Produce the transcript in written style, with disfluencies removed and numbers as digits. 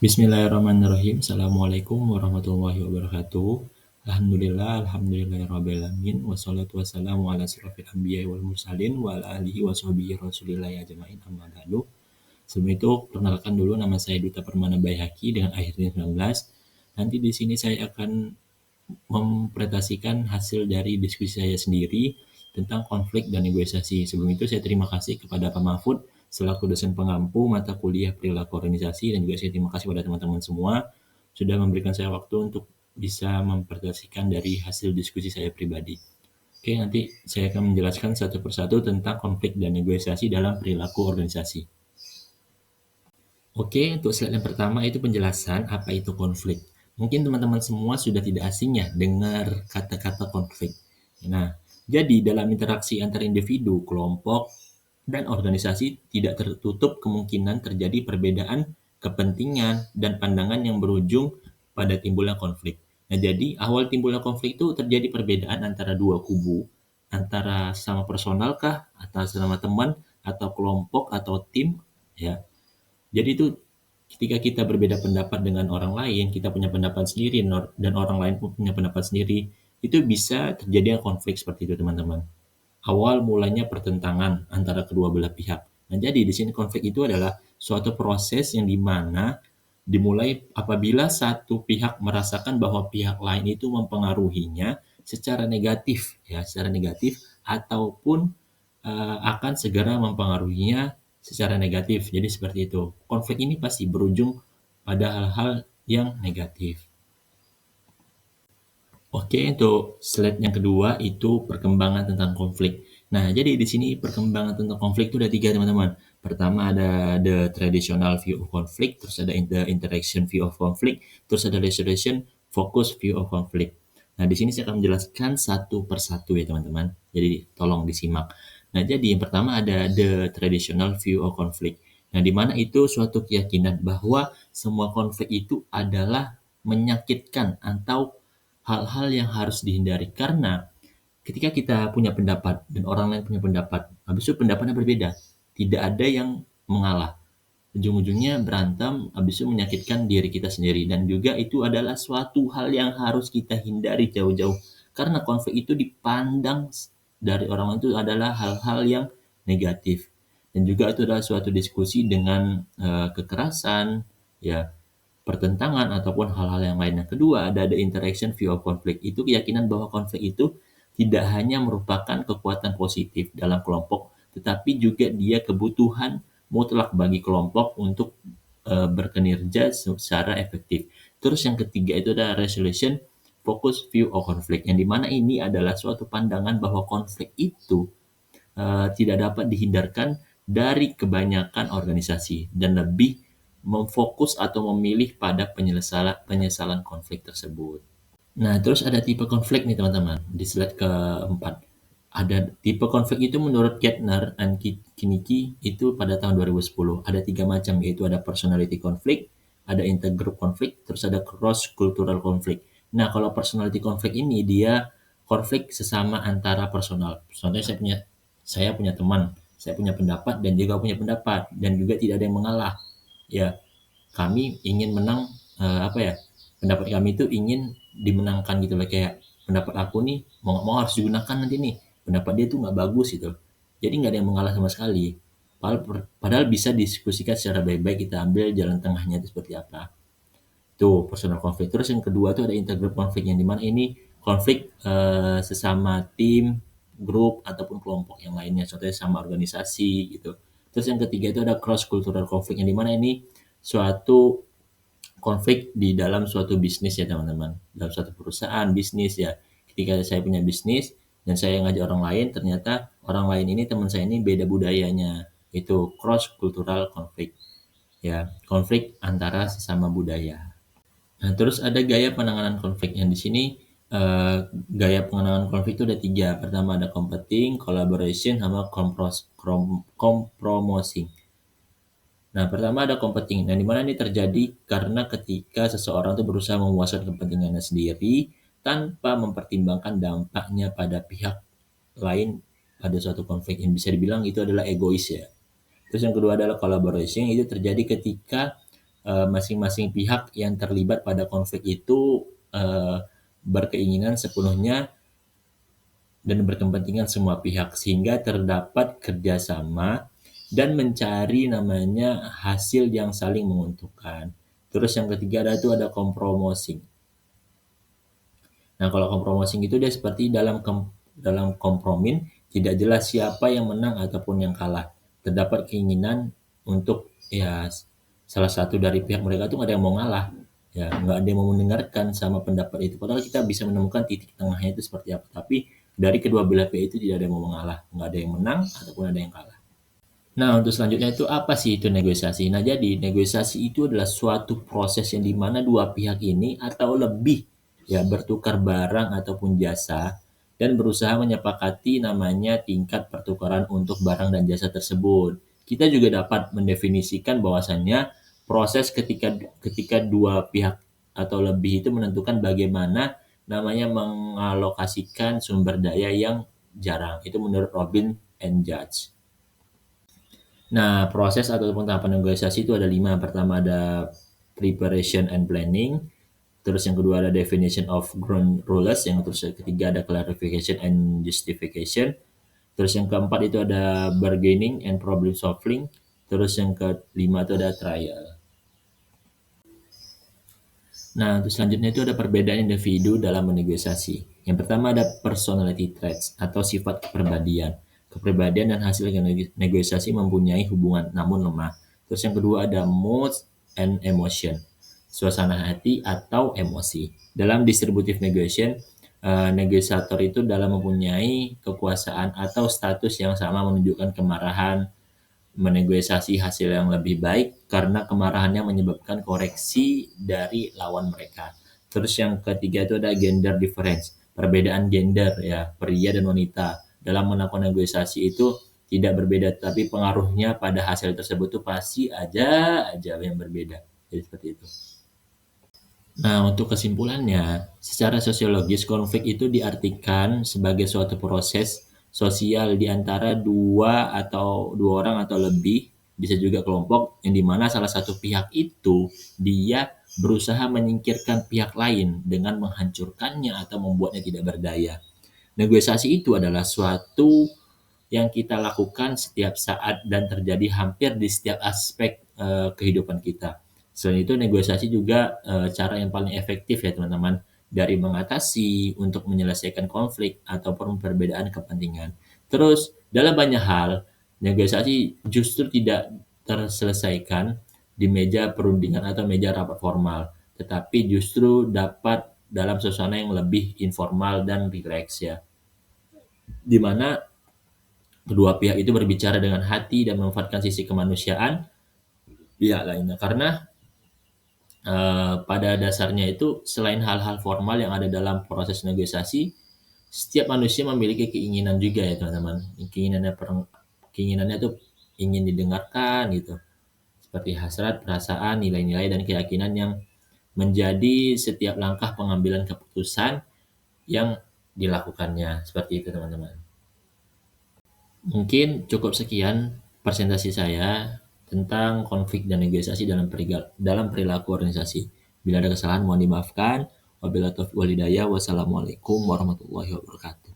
Bismillahirrahmanirrahim. Assalamualaikum warahmatullahi wabarakatuh. Alhamdulillahirrabbilalamin. Wassalatu wassalamu ala asyrofil anbiya'i wal mursalin wa ala alihi wa sahbihi rasulillahi ajma'in amma ba'du. Sebelum itu, perkenalkan dulu nama saya Duta Permana Baihaqi dengan akhir 19. Nanti di sini saya akan mempresentasikan hasil dari diskusi saya sendiri tentang konflik dan negosiasi. Sebelum itu saya terima kasih kepada Pak Mahfud selaku dosen pengampu mata kuliah perilaku organisasi, dan juga saya terima kasih pada teman-teman semua sudah memberikan saya waktu untuk bisa mempresentasikan dari hasil diskusi saya pribadi. Oke, nanti saya akan menjelaskan satu persatu tentang konflik dan negosiasi dalam perilaku organisasi. Oke, untuk slide yang pertama itu penjelasan apa itu konflik. Mungkin teman-teman semua sudah tidak asing ya dengar kata-kata konflik. Nah, jadi dalam interaksi antar individu, kelompok, dan organisasi tidak tertutup kemungkinan terjadi perbedaan kepentingan dan pandangan yang berujung pada timbulnya konflik. Nah, jadi awal timbulnya konflik itu terjadi perbedaan antara dua kubu, antara sama personal kah, atau sama teman, atau kelompok, atau tim, ya. Jadi itu ketika kita berbeda pendapat dengan orang lain, kita punya pendapat sendiri dan orang lain pun punya pendapat sendiri, itu bisa terjadi konflik seperti itu, teman-teman. Awal mulanya pertentangan antara kedua belah pihak. Nah, jadi di sini konflik itu adalah suatu proses yang dimana dimulai apabila satu pihak merasakan bahwa pihak lain itu mempengaruhinya secara negatif, ya, secara negatif ataupun akan segera mempengaruhinya secara negatif. Jadi seperti itu. Konflik ini pasti berujung pada hal-hal yang negatif. Oke, untuk slide yang kedua itu perkembangan tentang konflik. Nah, jadi di sini perkembangan tentang konflik itu ada 3, teman-teman. Pertama ada the traditional view of conflict, terus ada the interaction view of conflict, terus ada resolution focus view of conflict. Nah, di sini saya akan menjelaskan satu persatu ya, teman-teman. Jadi tolong disimak. Nah, jadi yang pertama ada the traditional view of conflict. Nah, di mana itu suatu keyakinan bahwa semua konflik itu adalah menyakitkan atau hal-hal yang harus dihindari, karena ketika kita punya pendapat dan orang lain punya pendapat, habis itu pendapatnya berbeda, tidak ada yang mengalah. Ujung-ujungnya berantem, habis itu menyakitkan diri kita sendiri, dan juga itu adalah suatu hal yang harus kita hindari jauh-jauh, karena konflik itu dipandang dari orang lain itu adalah hal-hal yang negatif, dan juga itu adalah suatu diskusi dengan kekerasan, ya, pertentangan ataupun hal-hal yang lain. Yang kedua ada the interaction view of conflict. Itu keyakinan bahwa konflik itu tidak hanya merupakan kekuatan positif dalam kelompok, tetapi juga dia kebutuhan mutlak bagi kelompok untuk berkinerja secara efektif. Terus yang ketiga itu ada resolution focus view of conflict, yang dimana ini adalah suatu pandangan bahwa konflik itu tidak dapat dihindarkan dari kebanyakan organisasi dan lebih memfokus atau memilih pada penyesalan konflik tersebut. Nah, terus ada tipe konflik nih, teman-teman. Di slide keempat. Ada tipe konflik itu menurut Kettner dan Kinnicky itu pada tahun 2010. Ada 3 macam, yaitu ada personality conflict, ada intergroup conflict, terus ada cross-cultural conflict. Nah, kalau personality conflict ini dia konflik sesama antara personal. Contohnya saya punya teman, saya punya pendapat dan juga punya pendapat, dan juga tidak ada yang mengalah. Ya, kami ingin menang, pendapat kami itu ingin dimenangkan gitu loh, kayak pendapat aku nih mau nggak mau harus digunakan nanti nih, pendapat dia tuh nggak bagus gitu, jadi nggak ada yang mengalah sama sekali, padahal bisa diskusikan secara baik-baik, kita ambil jalan tengahnya itu seperti apa. Tuh personal konflik. Terus yang kedua tuh ada intergroup konflik, yang dimana ini konflik sesama tim, grup ataupun kelompok yang lainnya, contohnya sama organisasi gitu. Terus yang ketiga itu ada cross cultural konflik, yang dimana ini suatu konflik di dalam suatu bisnis ya, teman-teman. Dalam suatu perusahaan bisnis ya. Ketika saya punya bisnis dan saya ngajak orang lain, ternyata orang lain ini, teman saya ini beda budayanya. Itu cross cultural konflik. Ya, konflik antara sesama budaya. Nah, terus ada gaya penanganan konflik, yang di sini gaya penanganan konflik itu ada 3. Pertama ada competing, collaboration, sama compromising. Nah, pertama ada competing. Nah, di mana ini terjadi karena ketika seseorang itu berusaha memuaskan kepentingannya sendiri tanpa mempertimbangkan dampaknya pada pihak lain pada suatu konflik. Yang bisa dibilang itu adalah egois ya. Terus yang kedua adalah collaboration, itu terjadi ketika masing-masing pihak yang terlibat pada konflik itu berkeinginan sepenuhnya dan berkepentingan semua pihak sehingga terdapat kerjasama dan mencari namanya hasil yang saling menguntungkan. Terus yang ketiga ada kompromosing. Nah, kalau kompromosing itu dia seperti dalam kompromin tidak jelas siapa yang menang ataupun yang kalah. Terdapat keinginan untuk ya salah satu dari pihak mereka tuh nggak ada yang mau ngalah. Ya, nggak ada yang mau mendengarkan sama pendapat itu. Padahal kita bisa menemukan titik tengahnya itu seperti apa. Tapi dari kedua belah pihak itu tidak ada yang mau mengalah. Nggak ada yang menang ataupun ada yang kalah. Nah, untuk selanjutnya itu apa sih itu negosiasi? Nah, jadi negosiasi itu adalah suatu proses yang dimana dua pihak ini atau lebih ya bertukar barang ataupun jasa dan berusaha menyepakati namanya tingkat pertukaran untuk barang dan jasa tersebut. Kita juga dapat mendefinisikan bahwasannya proses ketika dua pihak atau lebih itu menentukan bagaimana namanya mengalokasikan sumber daya yang jarang. Itu menurut Robin and Judge. Nah, proses ataupun tahapan negosiasi itu ada 5. Pertama ada preparation and planning, terus yang kedua ada definition of ground rules, yang terus yang ketiga ada clarification and justification, terus yang keempat itu ada bargaining and problem solving, terus yang kelima itu ada trial. Nah, untuk selanjutnya itu ada perbedaan individu dalam bernegosiasi. Yang pertama ada personality traits atau sifat kepribadian. Kepribadian dan hasil negosiasi mempunyai hubungan namun lemah. Terus yang kedua ada mood and emotion. Suasana hati atau emosi. Dalam distributive negotiation, negosiator itu dalam mempunyai kekuasaan atau status yang sama menunjukkan kemarahan, menegosiasi hasil yang lebih baik karena kemarahannya menyebabkan koreksi dari lawan mereka. Terus yang ketiga itu ada gender difference, perbedaan gender ya, pria dan wanita. Dalam melakukan negosiasi itu tidak berbeda, tapi pengaruhnya pada hasil tersebut tuh pasti aja yang berbeda. Jadi seperti itu. Nah, untuk kesimpulannya, secara sosiologis konflik itu diartikan sebagai suatu proses sosial di antara dua orang atau lebih, bisa juga kelompok, yang dimana salah satu pihak itu dia berusaha menyingkirkan pihak lain dengan menghancurkannya atau membuatnya tidak berdaya. Negosiasi itu adalah suatu yang kita lakukan setiap saat dan terjadi hampir di setiap aspek kehidupan kita. Selain itu negosiasi juga cara yang paling efektif ya teman-teman dari mengatasi untuk menyelesaikan konflik ataupun perbedaan kepentingan. Terus dalam banyak hal negosiasi justru tidak terselesaikan di meja perundingan atau meja rapat formal, tetapi justru dapat dalam suasana yang lebih informal dan rileks ya. Di mana kedua pihak itu berbicara dengan hati dan memanfaatkan sisi kemanusiaan pihak lainnya. Karena pada dasarnya itu selain hal-hal formal yang ada dalam proses negosiasi, setiap manusia memiliki keinginan juga ya teman-teman. Keinginannya tuh ingin didengarkan gitu. Seperti hasrat, perasaan, nilai-nilai dan keyakinan yang menjadi setiap langkah pengambilan keputusan yang dilakukannya. Seperti itu teman-teman. Mungkin cukup sekian presentasi saya tentang konflik dan negosiasi dalam perilaku organisasi. Bila ada kesalahan mohon dimaafkan. Wabillahi taufiq wal hidayah. Wassalamualaikum warahmatullahi wabarakatuh.